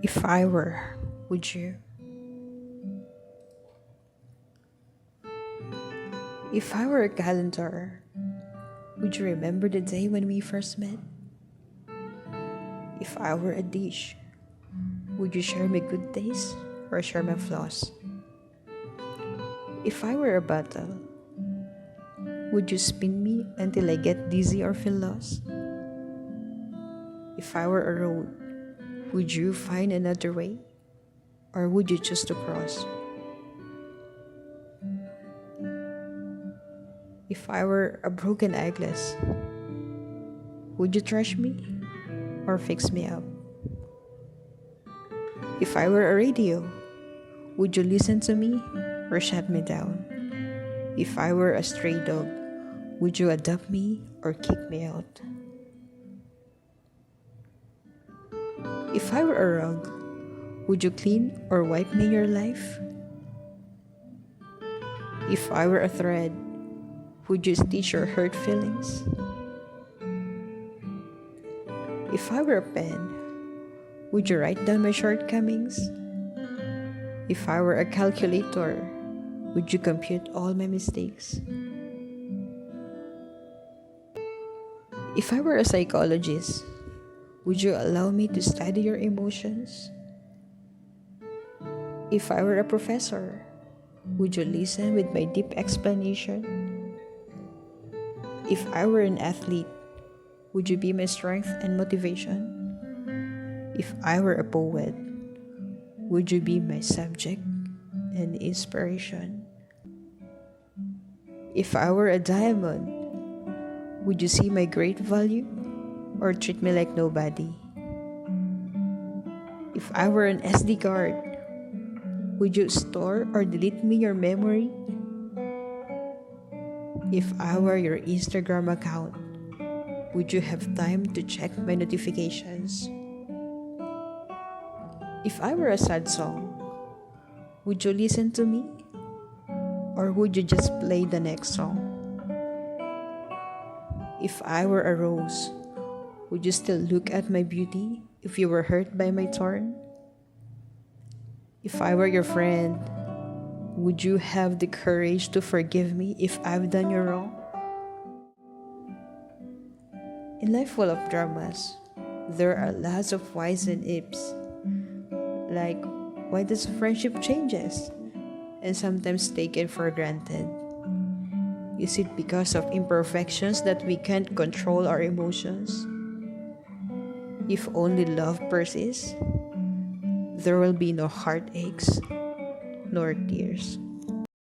If I were, would you? If I were a calendar, would you remember the day when we first met? If I were a dish, would you share my good days or share my flaws? If I were a bottle, would you spin me until I get dizzy or feel lost? If I were a road, would you find another way or would you choose to cross? If I were a broken eyeglass, would you trash me or fix me up? If I were a radio, would you listen to me or shut me down? If I were a stray dog, would you adopt me or kick me out? If I were a rug, would you clean or wipe me your life? If I were a thread, would you stitch your hurt feelings? If I were a pen, would you write down my shortcomings? If I were a calculator, would you compute all my mistakes? If I were a psychologist, would you allow me to study your emotions? If I were a professor, would you listen with my deep explanation? If I were an athlete, would you be my strength and motivation? If I were a poet, would you be my subject and inspiration? If I were a diamond, would you see my great value or treat me like nobody? If I were an SD card, would you store or delete me your memory? If I were your Instagram account, would you have time to check my notifications? If I were a sad song, would you listen to me? Or would you just play the next song? If I were a rose, would you still look at my beauty if you were hurt by my thorn? If I were your friend, would you have the courage to forgive me if I've done you wrong? In life full of dramas, there are lots of whys and ifs. Like, why does friendship changes and sometimes taken for granted? Is it because of imperfections that we can't control our emotions? If only love persists, there will be no heartaches nor tears.